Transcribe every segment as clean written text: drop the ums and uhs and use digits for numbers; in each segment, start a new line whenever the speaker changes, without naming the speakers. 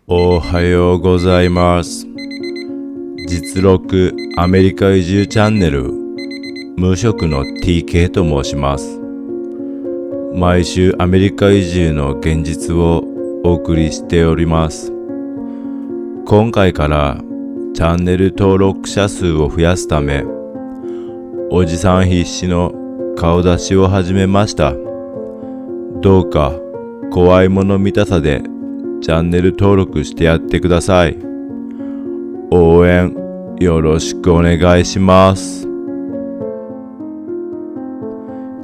おはようございます。実録アメリカ移住チャンネル無職の TK と申します。毎週アメリカ移住の現実をお送りしております。今回からチャンネル登録者数を増やすため、おじさん必死の顔出しを始めました。どうか怖いもの見たさでチャンネル登録してやってください。応援よろしくお願いします。今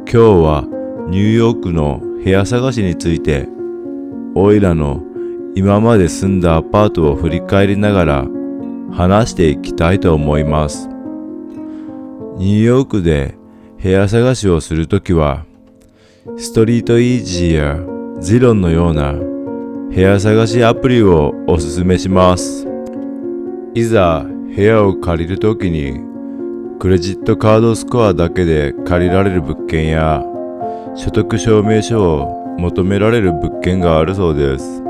日はニューヨークの部屋探しについて、おいらの今まで住んだアパートを振り返りながら話していきたいと思います。ニューヨークで部屋探しをするときは、ストリートイージーやゼロンのような部屋探しアプリをおすすめします。いざ部屋を借りるときにクレジットカードスコアだけで借りられる物件や所得証明書を求められる物件があるそうです。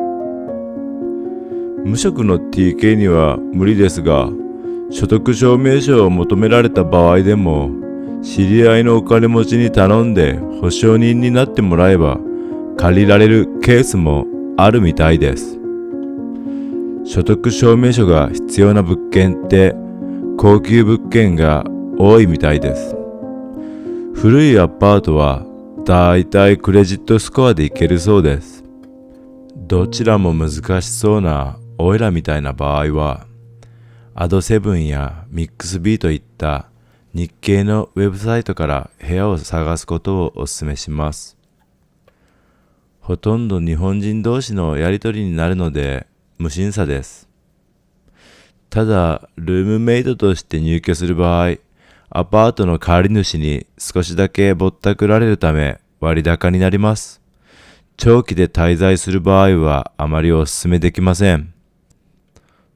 無職の TK には無理ですが、所得証明書を求められた場合でも知り合いのお金持ちに頼んで保証人になってもらえば借りられるケースもあるみたいです。所得証明書が必要な物件って高級物件が多いみたいです。古いアパートはだいたいクレジットスコアでいけるそうです。どちらも難しそうなオイラみたいな場合は、アドセブンやミックスビーといった日系のウェブサイトから部屋を探すことをお勧めします。ほとんど日本人同士のやり取りになるので無審査です。ただ、ルームメイトとして入居する場合、アパートの借り主に少しだけぼったくられるため割高になります。長期で滞在する場合はあまりお勧めできません。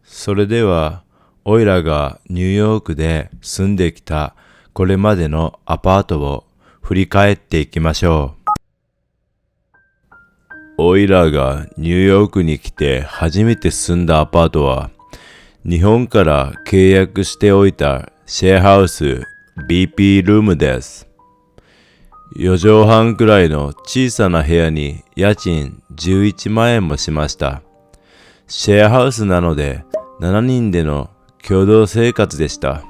それでは、おいらがニューヨークで住んできたこれまでのアパートを振り返っていきましょう。おいらがニューヨークに来て初めて住んだアパートは、日本から契約しておいたシェアハウス BP ルームです。4畳半くらいの小さな部屋に家賃11万円もしました。シェアハウスなので7人での共同生活でした。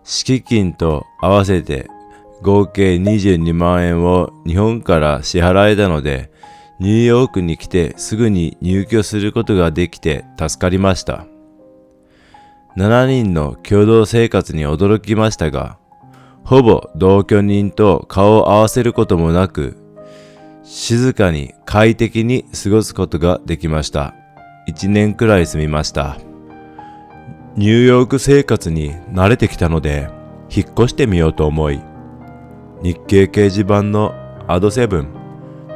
敷金と合わせて合計22万円を日本から支払えたので、ニューヨークに来てすぐに入居することができて助かりました。7人の共同生活に驚きましたが、ほぼ同居人と顔を合わせることもなく、静かに快適に過ごすことができました。1年くらい住みました。ニューヨーク生活に慣れてきたので、引っ越してみようと思い、日経掲示板のアドセブン、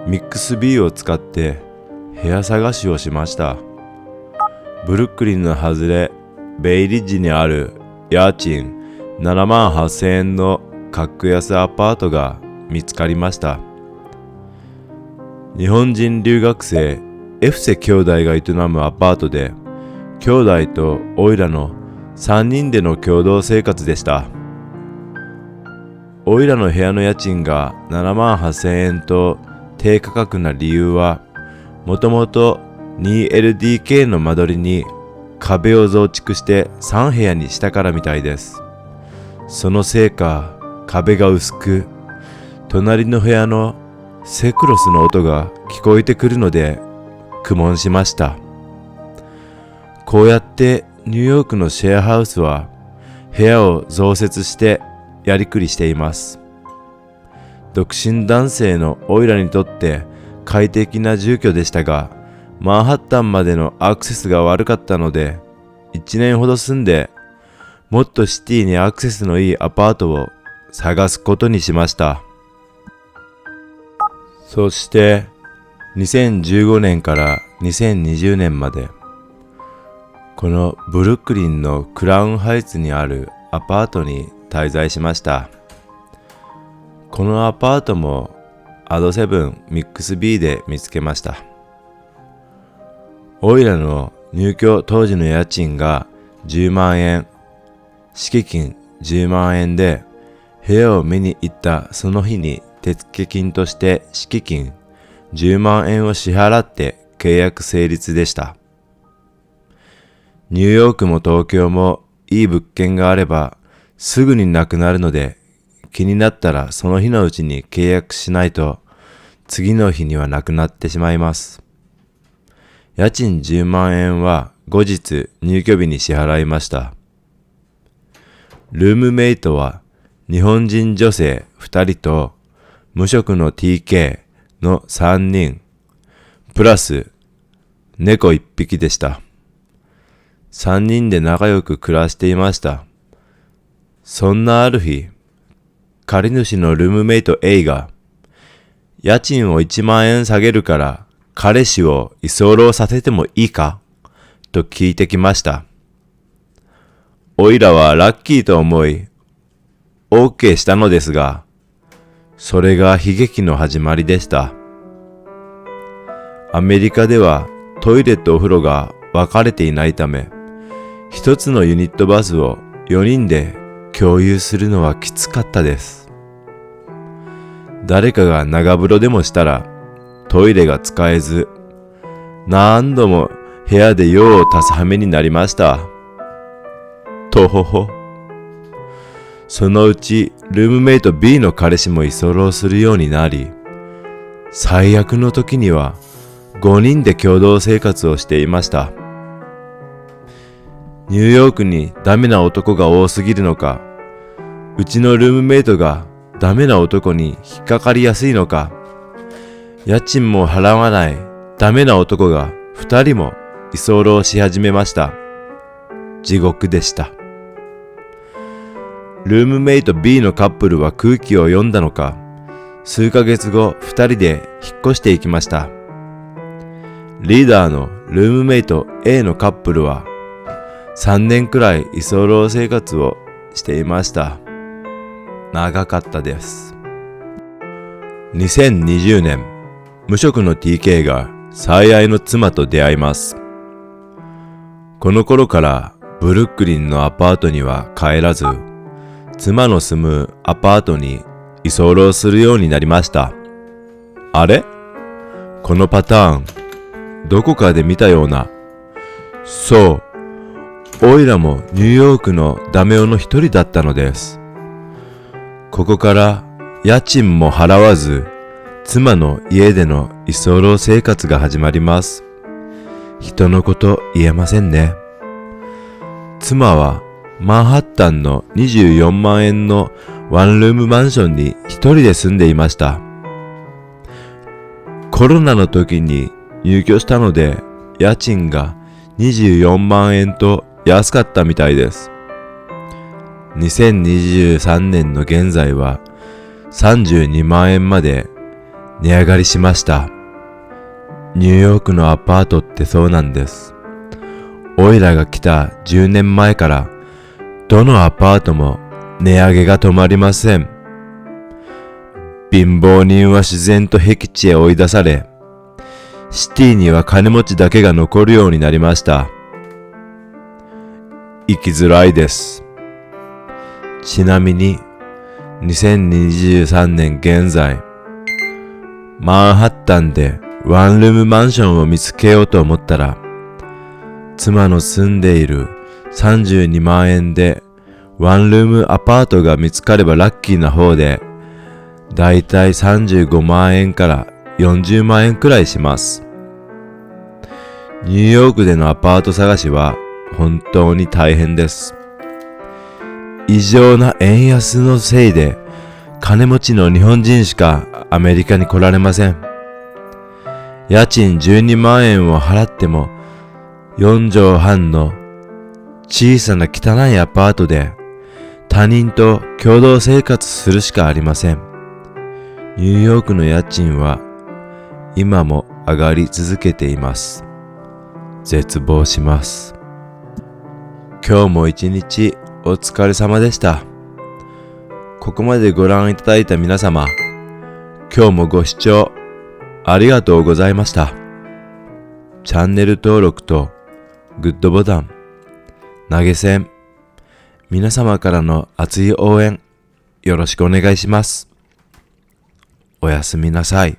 ミックス B を使って部屋探しをしました。ブルックリンの外れ、ベイリッジにある家賃7万8000円の格安アパートが見つかりました。日本人留学生エフセ兄弟が営むアパートで、兄弟とオイラの3人での共同生活でした。オイラの部屋の家賃が7万8000円と低価格な理由は、もともと 2LDK の間取りに壁を増築して3部屋にしたからみたいです。そのせいか壁が薄く、隣の部屋のセクロスの音が聞こえてくるので苦悶しました。こうやってニューヨークのシェアハウスは部屋を増設してやりくりしています。独身男性のオイラにとって快適な住居でしたが、マンハッタンまでのアクセスが悪かったので、1年ほど住んで、もっとシティにアクセスのいいアパートを探すことにしました。そして、2015年から2020年まで、このブルックリンのクラウンハイツにあるアパートに滞在しました。このアパートもアドセブンミックス B で見つけました。おいらの入居当時の家賃が10万円、敷金10万円で、部屋を見に行ったその日に手付金として敷金10万円を支払って契約成立でした。ニューヨークも東京もいい物件があればすぐになくなるので、気になったらその日のうちに契約しないと次の日にはなくなってしまいます。家賃10万円は後日入居日に支払いました。ルームメイトは日本人女性2人と無職の TK の3人、プラス猫1匹でした。3人で仲良く暮らしていました。そんなある日、借り主のルームメイト A が、家賃を1万円下げるから彼氏を居候させてもいいかと聞いてきました。おいらはラッキーと思い、OK したのですが、それが悲劇の始まりでした。アメリカではトイレとお風呂が分かれていないため、一つのユニットバスを4人で共有するのはきつかったです。誰かが長風呂でもしたらトイレが使えず、何度も部屋で用を足す羽目になりました。とほほ。そのうちルームメイト B の彼氏も居候するようになり、最悪の時には5人で共同生活をしていました。ニューヨークにダメな男が多すぎるのか、うちのルームメイトがダメな男に引っかかりやすいのか、家賃も払わないダメな男が2人も居候し始めました。地獄でした。ルームメイト B のカップルは空気を読んだのか、数ヶ月後2人で引っ越していきました。リーダーのルームメイト A のカップルは3年くらい居候生活をしていました。長かったです。2020年、無職の TK が最愛の妻と出会います。この頃からブルックリンのアパートには帰らず、妻の住むアパートに居候するようになりました。あれ？このパターン、どこかで見たような。そう、おいらもニューヨークのダメ男の一人だったのです。ここから家賃も払わず、妻の家での居候生活が始まります。人のこと言えませんね。妻はマンハッタンの24万円のワンルームマンションに一人で住んでいました。コロナの時に入居したので、家賃が24万円と安かったみたいです。2023年の現在は32万円まで値上がりしました。ニューヨークのアパートってそうなんです。おいらが来た10年前からどのアパートも値上げが止まりません。貧乏人は自然と僻地へ追い出され、シティには金持ちだけが残るようになりました。生きづらいです。ちなみに、2023年現在、マンハッタンでワンルームマンションを見つけようと思ったら、妻の住んでいる32万円でワンルームアパートが見つかればラッキーな方で、だいたい35万円から40万円くらいします。ニューヨークでのアパート探しは本当に大変です。異常な円安のせいで金持ちの日本人しかアメリカに来られません。家賃12万円を払っても4畳半の小さな汚いアパートで他人と共同生活するしかありません。ニューヨークの家賃は今も上がり続けています。絶望します。今日も一日お疲れ様でした。ここまでご覧いただいた皆様、今日もご視聴ありがとうございました。チャンネル登録とグッドボタン、投げ銭、皆様からの熱い応援よろしくお願いします。おやすみなさい。